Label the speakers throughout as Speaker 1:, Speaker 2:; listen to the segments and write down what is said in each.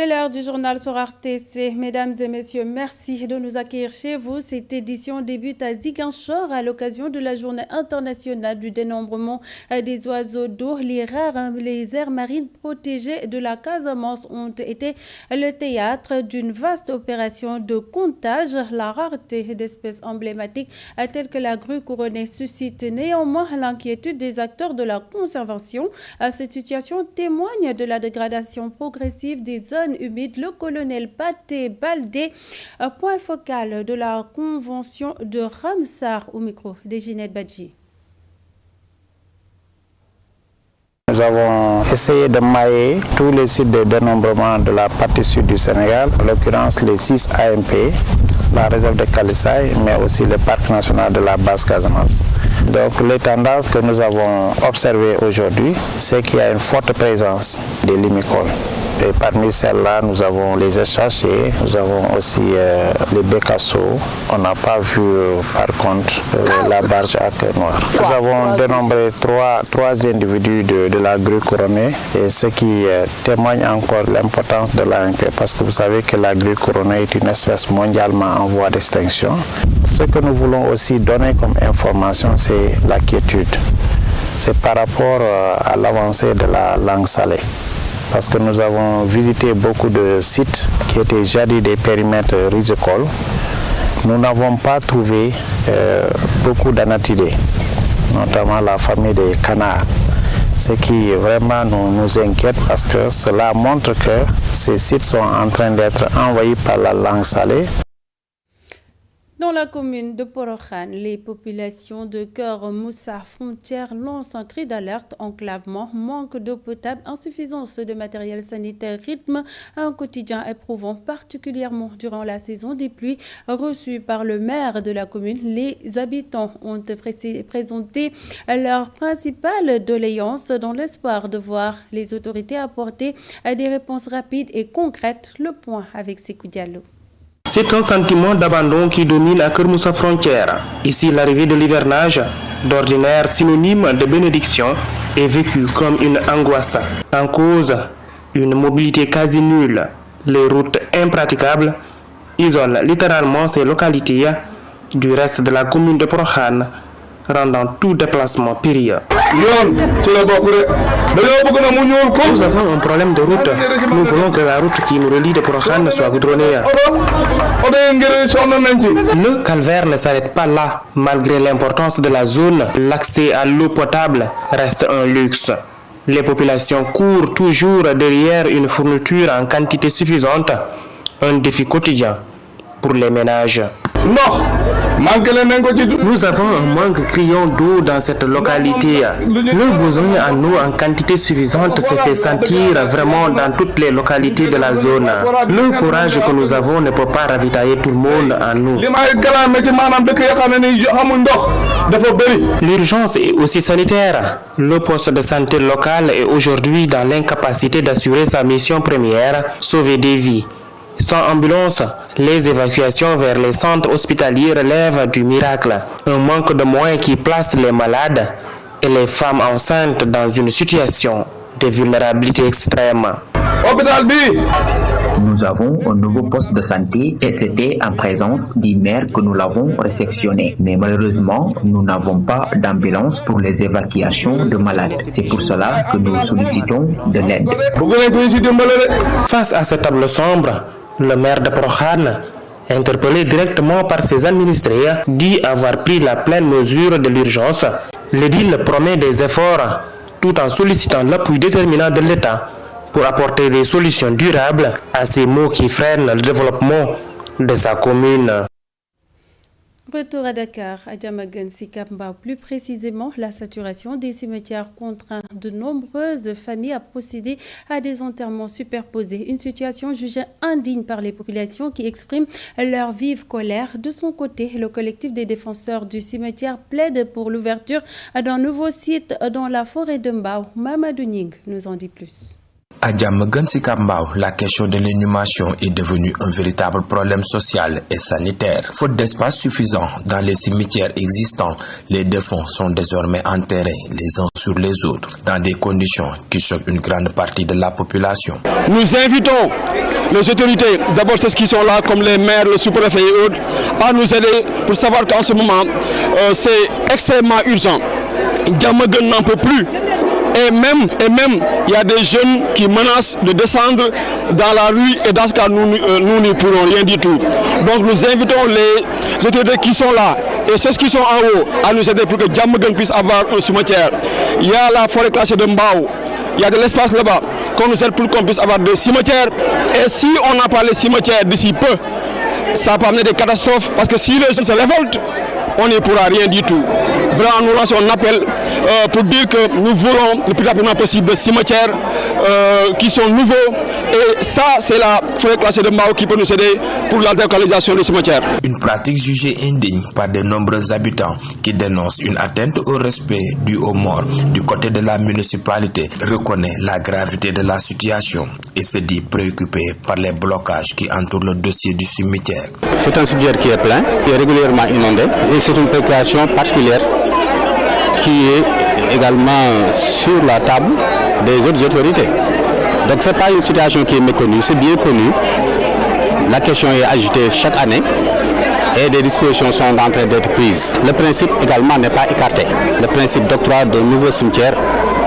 Speaker 1: C'est l'heure du journal sur RTC. Mesdames et messieurs, merci de nous accueillir chez vous. Cette édition débute à Ziguinchor à l'occasion de la journée internationale du dénombrement des oiseaux d'eau. Les aires marines protégées de la Casamance ont été le théâtre d'une vaste opération de comptage. La rareté d'espèces emblématiques telles que la grue couronnée suscite néanmoins l'inquiétude des acteurs de la conservation. Cette situation témoigne de la dégradation progressive des zones humides. Le colonel Pathé Baldé, point focal de la convention de Ramsar, au micro de Ginette Badji.
Speaker 2: Nous avons essayé de mailler tous les sites de dénombrement de la partie sud du Sénégal, en l'occurrence les 6 AMP, la réserve de Kalissaï, mais aussi le parc national de la Basse-Casamance. Donc les tendances que nous avons observées aujourd'hui, c'est qu'il y a une forte présence des limicoles. Et parmi celles-là, nous avons les échachés, nous avons aussi les bécassos. On n'a pas vu par contre la barge à queue noire. Nous avons dénombré trois individus de la grue couronnée, et ce qui témoigne encore l'importance de l'AMP, parce que vous savez que la grue couronnée est une espèce mondialement en voie d'extinction. Ce que nous voulons aussi donner comme information, c'est la quiétude. C'est par rapport à l'avancée de la langue salée. Parce que nous avons visité beaucoup de sites qui étaient jadis des périmètres rizicoles. Nous n'avons pas trouvé beaucoup d'anatidés, notamment la famille des canards. Ce qui vraiment nous inquiète, parce que cela montre que ces sites sont en train d'être envahis par la langue salée.
Speaker 1: Dans la commune de Porokhan, les populations de Keur Moussa Frontière lancent un cri d'alerte: enclavement, manque d'eau potable, insuffisance de matériel sanitaire, rythme un quotidien éprouvant, particulièrement durant la saison des pluies. Reçus par le maire de la commune, les habitants ont présenté leur principale doléance dans l'espoir de voir les autorités apporter des réponses rapides et concrètes. Le point avec Sékou Diallo.
Speaker 3: C'est un sentiment d'abandon qui domine à Keur Moussa Frontière. Ici, l'arrivée de l'hivernage, d'ordinaire synonyme de bénédiction, est vécue comme une angoisse. En cause, une mobilité quasi nulle, les routes impraticables isolent littéralement ces localités du reste de la commune de Porokhan, rendant tout déplacement périlleux. Nous avons un problème de route. Nous voulons que la route qui nous relie de Porokhan soit goudronnée. Le calvaire ne s'arrête pas là. Malgré l'importance de la zone, l'accès à l'eau potable reste un luxe. Les populations courent toujours derrière une fourniture en quantité suffisante, un défi quotidien pour les ménages. Nous avons un manque criant d'eau dans cette localité. Le besoin en eau en quantité suffisante se fait sentir vraiment dans toutes les localités de la zone. Le forage que nous avons ne peut pas ravitailler tout le monde en eau. L'urgence est aussi sanitaire. Le poste de santé local est aujourd'hui dans l'incapacité d'assurer sa mission première, sauver des vies. Sans ambulance, les évacuations vers les centres hospitaliers relèvent du miracle. Un manque de moyens qui place les malades et les femmes enceintes dans une situation de vulnérabilité extrême.
Speaker 4: Nous avons un nouveau poste de santé et c'était en présence du maire que nous l'avons réceptionné. Mais malheureusement, nous n'avons pas d'ambulance pour les évacuations de malades. C'est pour cela que nous sollicitons de l'aide.
Speaker 3: Face à ce tableau sombre, le maire de Porokhan, interpellé directement par ses administrés, dit avoir pris la pleine mesure de l'urgence. L'édile promet des efforts tout en sollicitant l'appui déterminant de l'État pour apporter des solutions durables à ces maux qui freinent le développement de sa commune.
Speaker 1: Retour à Dakar, à Diamaguène, Sicap Mbao. Plus précisément, la saturation des cimetières contraint de nombreuses familles à procéder à des enterrements superposés. Une situation jugée indigne par les populations qui expriment leur vive colère. De son côté, le collectif des défenseurs du cimetière plaide pour l'ouverture d'un nouveau site dans la forêt de Mbao. Mamadou Ning nous en dit plus.
Speaker 5: À Diamaguène Sicap Mbao, la question de l'inhumation est devenue un véritable problème social et sanitaire. Faute d'espace suffisant dans les cimetières existants, les défunts sont désormais enterrés les uns sur les autres, dans des conditions qui choquent une grande partie de la population.
Speaker 6: Nous invitons les autorités, d'abord ceux qui sont là, comme les maires, le sous-préfet et autres, à nous aider pour savoir qu'en ce moment, c'est extrêmement urgent. Diamaguène n'en peut plus. Et même, il y a des jeunes qui menacent de descendre dans la rue et dans ce cas, nous ne pourrons rien du tout. Donc nous invitons les autorités qui sont là et ceux qui sont en haut à nous aider pour que Diamaguène puisse avoir un cimetière. Il y a la forêt classée de Mbao, il y a de l'espace là-bas, qu'on nous aide pour qu'on puisse avoir des cimetières. Et si on n'a pas les cimetières d'ici peu, ça peut amener des catastrophes parce que si les gens se révoltent, on n'y pourra rien du tout. Vraiment, nous lançons un appel pour dire que nous voulons le plus rapidement possible des cimetières qui sont nouveaux. Et ça, c'est la forêt classée de Mbao qui peut nous aider pour la délocalisation des cimetières.
Speaker 5: Une pratique jugée indigne par de nombreux habitants qui dénoncent une atteinte au respect dû aux morts. Du côté de la municipalité, reconnaît la gravité de la situation et se dit préoccupé par les blocages qui entourent le dossier du cimetière.
Speaker 2: C'est un cimetière qui est plein, qui est régulièrement inondé. Et c'est une préoccupation particulière qui est également sur la table des autres autorités. Donc ce n'est pas une situation qui est méconnue, c'est bien connu. La question est agitée chaque année et des dispositions sont en train d'être prises. Le principe également n'est pas écarté. Le principe d'octroi de nouveaux cimetières,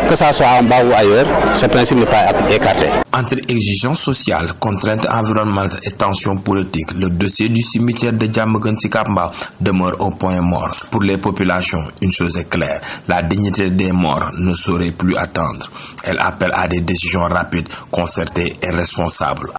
Speaker 2: que ça soit en bas ou ailleurs, ce principe n'est pas écarté.
Speaker 5: Entre exigences sociales, contraintes environnementales et tensions politiques, le dossier du cimetière de Diamaguène Sicap Mbao demeure au point mort. Pour les populations, une chose est claire, la dignité des morts ne saurait plus attendre. Elle appelle à des décisions rapides, concertées et responsables.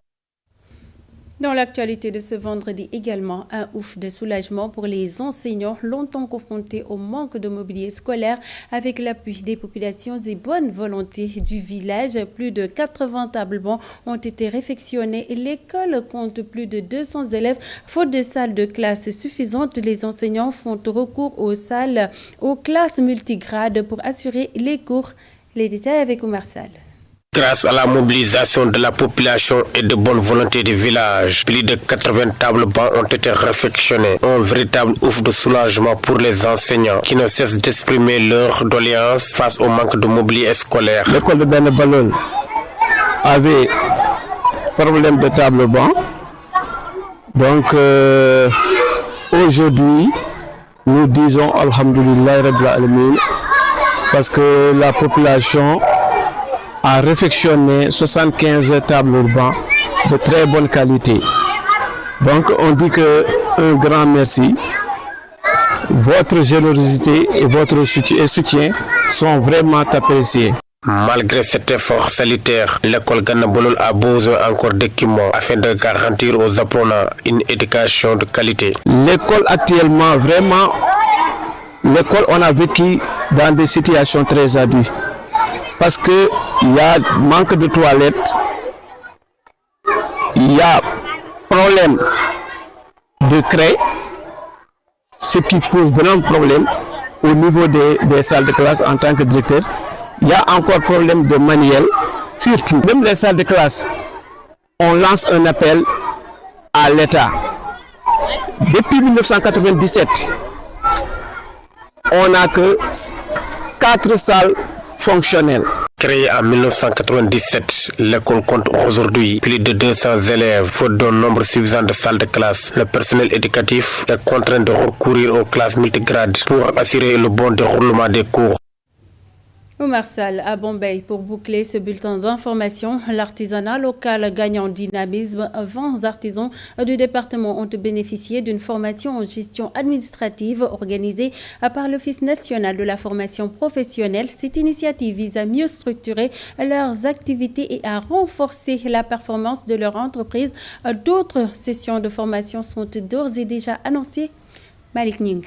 Speaker 1: Dans l'actualité de ce vendredi également, un ouf de soulagement pour les enseignants longtemps confrontés au manque de mobilier scolaire avec l'appui des populations et bonne volonté du village. Plus de 80 tables bancs ont été réfectionnés. L'école compte plus de 200 élèves. Faute de salles de classe suffisantes, les enseignants font recours aux classes multigrades pour assurer les cours. Les détails avec Oumar Sall.
Speaker 3: Grâce à la mobilisation de la population et de bonne volonté du village, plus de 80 tables bancs ont été réfectionnées. Un véritable ouf de soulagement pour les enseignants qui ne cessent d'exprimer leur doléance face au manque de mobilier scolaire.
Speaker 2: L'école de Danebalol avait problème de table banc. Donc aujourd'hui, nous disons Alhamdulillah Rabbil Alamin parce que la population a réfectionné 75 tables bancs de très bonne qualité. Donc on dit que un grand merci. Votre générosité et votre soutien sont vraiment appréciés.
Speaker 3: Malgré cet effort salutaire, l'école Gana Bolol a besoin encore d'équipements afin de garantir aux apprenants une éducation de qualité.
Speaker 2: L'école actuellement, vraiment, on a vécu dans des situations très ardues. Parce qu'il y a manque de toilettes, il y a problème de craie, ce qui pose vraiment problème au niveau des salles de classe en tant que directeur. Il y a encore problème de manuel, surtout. Même les salles de classe, on lance un appel à l'État. Depuis 1997, on n'a que 4 salles fonctionnelles.
Speaker 3: Créée en 1997, l'école compte aujourd'hui plus de 200 élèves. Faute d'un nombre suffisant de salles de classe, le personnel éducatif est contraint de recourir aux classes multigrades pour assurer le bon déroulement des cours.
Speaker 1: Oumar Sall à Bombay. Pour boucler ce bulletin d'information, l'artisanat local gagne en dynamisme. 20 artisans du département ont bénéficié d'une formation en gestion administrative organisée par l'Office national de la formation professionnelle. Cette initiative vise à mieux structurer leurs activités et à renforcer la performance de leur entreprise. D'autres sessions de formation sont d'ores et déjà annoncées. Malik Ning.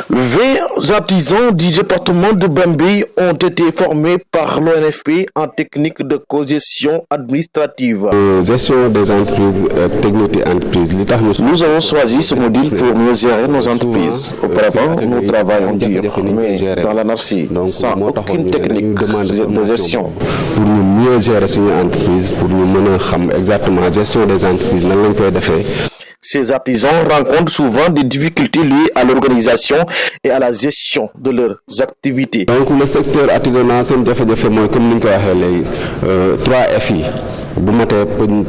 Speaker 7: 20 artisans du département de Bambey ont été formés par l'ONFP en technique de co-gestion administrative.
Speaker 8: Gestion des entreprises, technique et entreprises.
Speaker 7: Nous avons choisi ce module pour mieux gérer nos entreprises. Auparavant, nous travaillons dur, mais dans l'anarchie, sans aucune technique de gestion.
Speaker 8: Pour nous mieux gérer nos entreprises, pour nous mener exactement la gestion des entreprises,
Speaker 7: Ces artisans rencontrent souvent des difficultés liées à l'organisation et à la gestion de leurs activités.
Speaker 8: Donc le secteur artisanal, c'est comme nous l'avons 3 FI.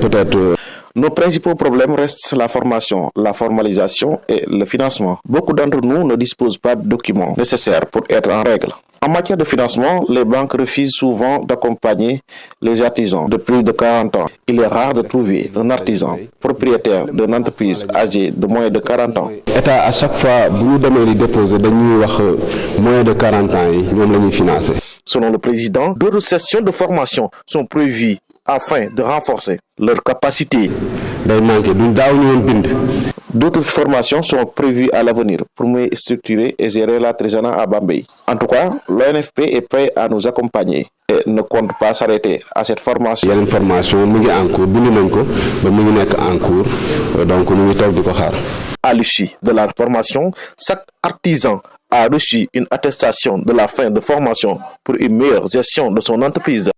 Speaker 8: Peut-être.
Speaker 7: Nos principaux problèmes restent la formation, la formalisation et le financement. Beaucoup d'entre nous ne disposent pas de documents nécessaires pour être en règle. En matière de financement, les banques refusent souvent d'accompagner les artisans de plus de 40 ans. Il est rare de trouver un artisan propriétaire d'une entreprise âgée de moins de 40 ans.
Speaker 8: L'État, à chaque fois, nous demande de déposer moins de 40 ans, nous financer.
Speaker 7: Selon le président, d'autres sessions de formation sont prévues afin de renforcer leur capacité. D'autres formations sont prévues à l'avenir pour mieux structurer et gérer l'artisanat à Bambey. En tout cas, l'ONFP est prêt à nous accompagner et ne compte pas s'arrêter à cette formation.
Speaker 8: Il y a une formation en cours, donc nous sommes.
Speaker 7: À l'issue de la formation, chaque artisan a reçu une attestation de la fin de formation pour une meilleure gestion de son entreprise.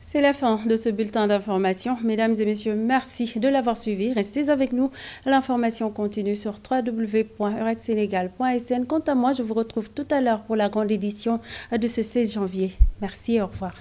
Speaker 1: C'est la fin de ce bulletin d'information. Mesdames et messieurs, merci de l'avoir suivi. Restez avec nous. L'information continue sur www.eurexsénégal.sn. Quant à moi, je vous retrouve tout à l'heure pour la grande édition de ce 16 janvier. Merci et au revoir.